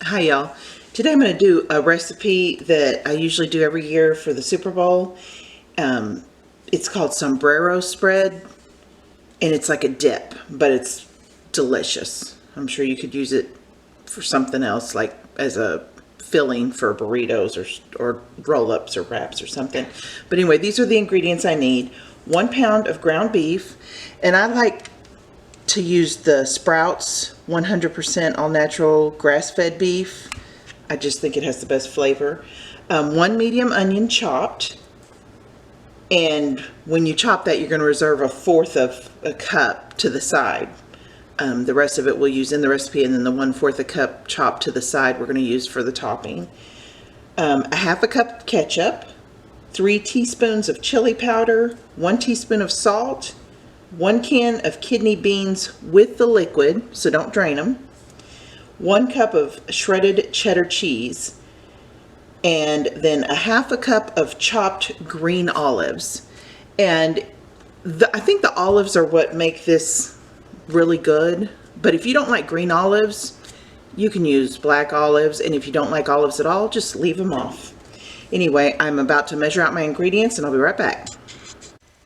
Hi y'all. Today I'm going to do a recipe that I usually do every year for the Super Bowl. It's called Sombrero Spread, and it's like a dip, but it's delicious. I'm sure you could use it for something else, like as a filling for burritos or roll-ups or wraps or something. But anyway, these are the ingredients I need. 1 pound of ground beef, and I like to use the Sprouts 100% all natural grass-fed beef. I just think it has the best flavor. 1 medium onion chopped, and when you chop that, you're going to reserve 1/4 of a cup to the side. The rest of it we'll use in the recipe, and then the 1/4 a cup chopped to the side we're going to use for the topping. 1/2 cup of ketchup, 3 teaspoons of chili powder, 1 teaspoon of salt, 1 can of kidney beans with the liquid, so don't drain them, 1 cup of shredded cheddar cheese, and then 1/2 cup of chopped green olives. And I think the olives are what make this really good, but if you don't like green olives, you can use black olives, and if you don't like olives at all, just leave them off. Anyway, I'm about to measure out my ingredients, and I'll be right back.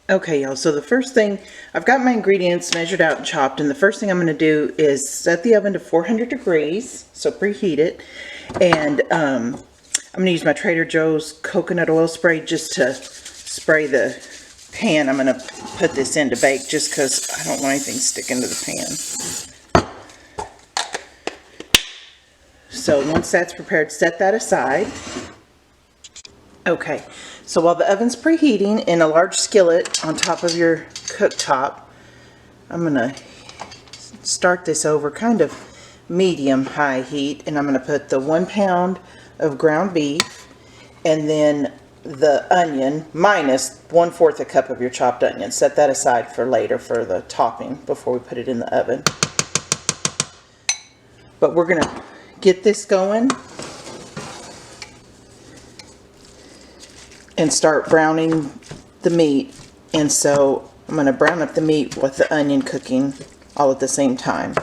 Okay, y'all, so the first thing, I've got my ingredients measured out and chopped, and the first thing I'm going to do is set the oven to 400 degrees, so preheat it, and I'm going to use my Trader Joe's coconut oil spray just to spray the pan I'm going to put this in to bake, just because I don't want anything sticking to the pan. So once that's prepared, set that aside. Okay, so while the oven's preheating in a large skillet on top of your cooktop, I'm going to start this over kind of medium-high heat, and I'm going to put the 1 pound of ground beef and then the onion minus 1/4 a cup of your chopped onion. Set that aside for later for the topping before we put it in the oven. But we're going to get this going and start browning the meat, and so I'm going to brown up the meat with the onion cooking all at the same time,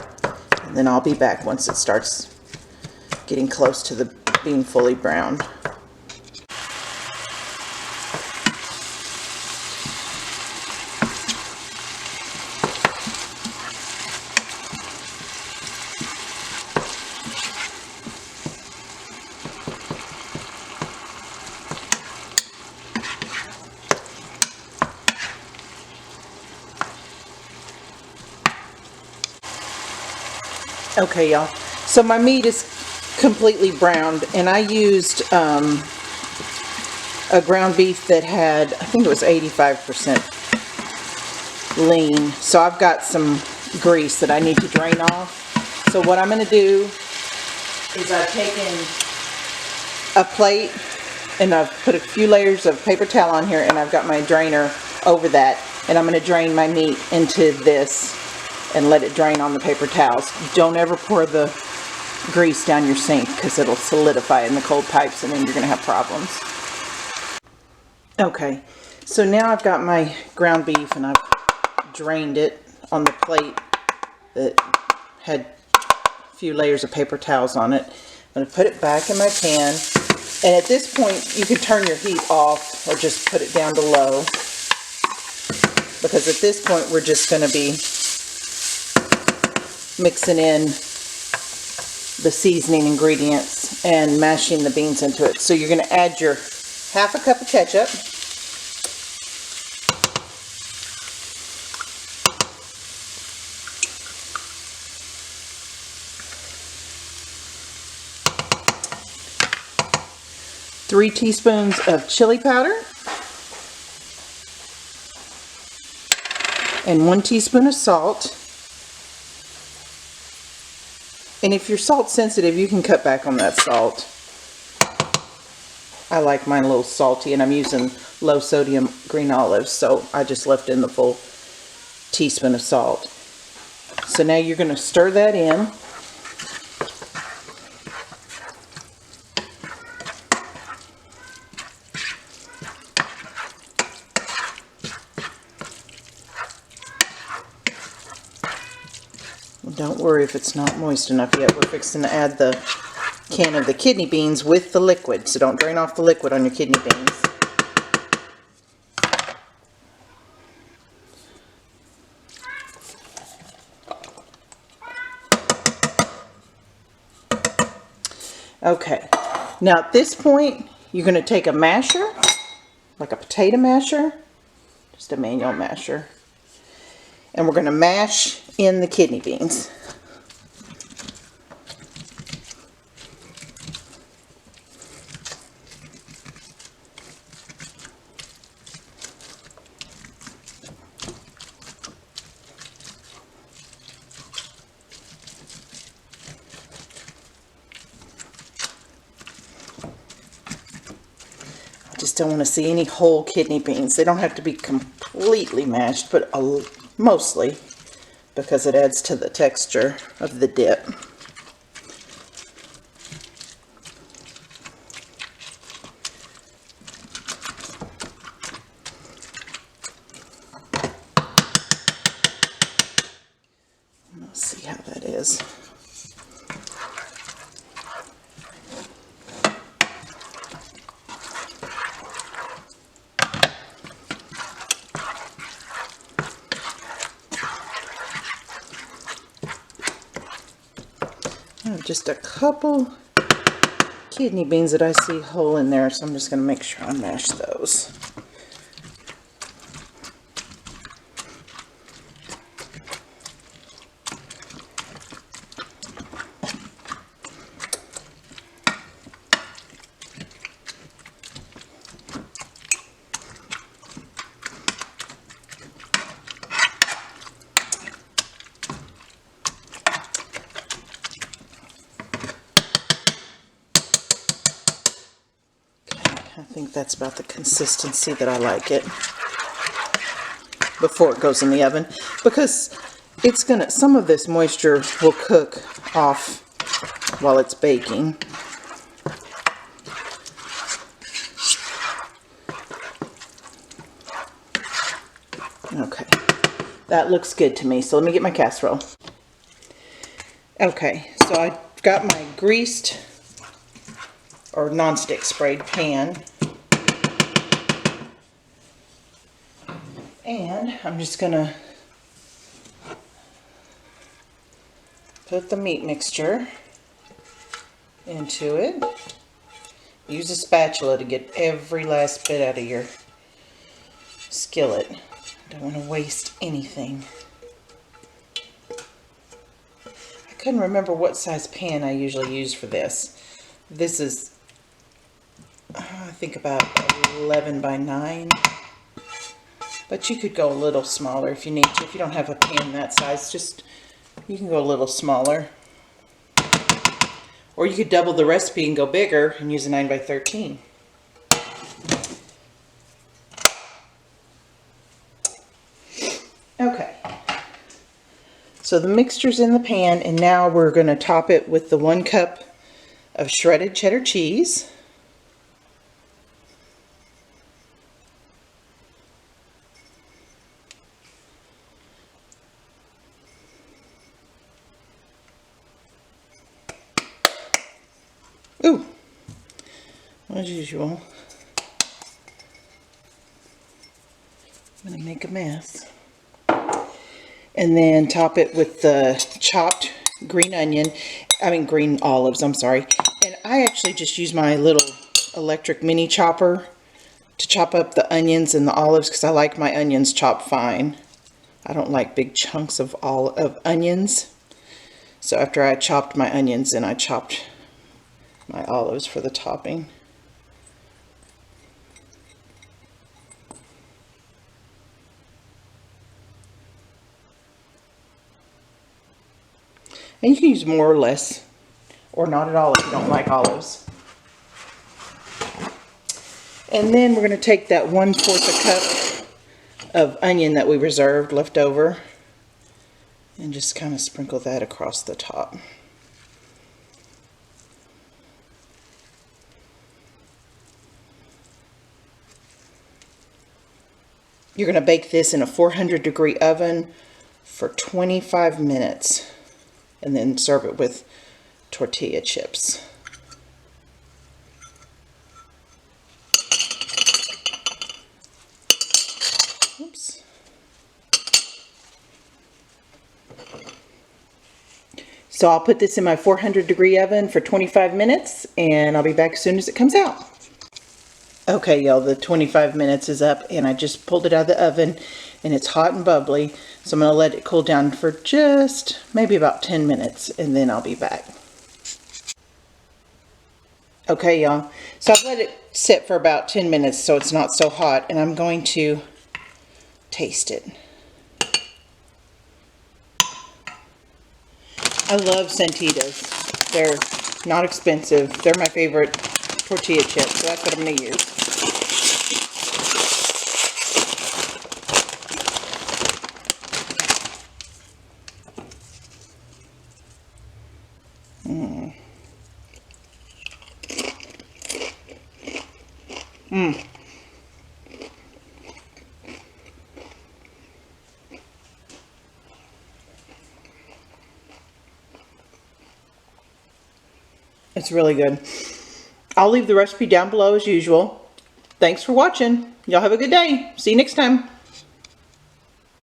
and then I'll be back once it starts getting close to being fully browned. Okay, y'all, so my meat is completely browned, and I used a ground beef that had, I think it was 85% lean, so I've got some grease that I need to drain off. So what I'm going to do is I've taken a plate and I've put a few layers of paper towel on here, and I've got my drainer over that, and I'm going to drain my meat into this and let it drain on the paper towels. Don't ever pour the grease down your sink, because it'll solidify in the cold pipes and then you're going to have problems. Okay, so now I've got my ground beef and I've drained it on the plate that had a few layers of paper towels on it. I'm going to put it back in my pan, and at this point you can turn your heat off or just put it down to low, because at this point we're just going to be mixing in the seasoning ingredients and mashing the beans into it. So you're going to add your 1/2 cup of ketchup, three teaspoons of chili powder, and 1 teaspoon of salt. And if you're salt sensitive, you can cut back on that salt. I like mine a little salty, and I'm using low sodium green olives, so I just left in the full teaspoon of salt. So now you're going to stir that in. Don't worry if it's not moist enough yet. We're fixing to add the can of the kidney beans with the liquid. So don't drain off the liquid on your kidney beans. Okay, now at this point, you're going to take a masher, like a potato masher, just a manual masher, and we're going to mash in the kidney beans. Just don't want to see any whole kidney beans. They don't have to be completely mashed, but mostly, because it adds to the texture of the dip. Let's see how that is. Just a couple kidney beans that I see whole in there, so I'm just going to make sure I mash those. I think that's about the consistency that I like it before it goes in the oven, because it's gonna, some of this moisture will cook off while it's baking. Okay, that looks good to me, so let me get my casserole. Okay, so I got my greased or non-stick sprayed pan, and I'm just gonna put the meat mixture into it. Use a spatula to get every last bit out of your skillet. Don't want to waste anything. I couldn't remember what size pan I usually use for this. This is I think about 11 by 9, but you could go a little smaller if you need to. If you don't have a pan that size, just you can go a little smaller, or you could double the recipe and go bigger and use a 9 by 13. Okay, so the mixture's in the pan, and now we're going to top it with the 1 cup of shredded cheddar cheese. Ooh, as usual, I'm going to make a mess. And then top it with the chopped green olives, I'm sorry. And I actually just use my little electric mini chopper to chop up the onions and the olives, because I like my onions chopped fine. I don't like big chunks of onions. So after I chopped my onions, then I chopped my olives for the topping. And you can use more or less, or not at all if you don't like olives. And then we're going to take that 1/4 cup of onion that we reserved left over and just kind of sprinkle that across the top. You're going to bake this in a 400-degree oven for 25 minutes and then serve it with tortilla chips. So I'll put this in my 400-degree oven for 25 minutes, and I'll be back as soon as it comes out. Okay, y'all, the 25 minutes is up, and I just pulled it out of the oven, and it's hot and bubbly. So I'm going to let it cool down for just maybe about 10 minutes, and then I'll be back. Okay, y'all, so I've let it sit for about 10 minutes so it's not so hot, and I'm going to taste it. I love Santitas. They're not expensive. They're my favorite tortilla chips, so that's what I'm going to use. It's really good. I'll leave the recipe down below as usual. Thanks for watching. Y'all have a good day. See you next time.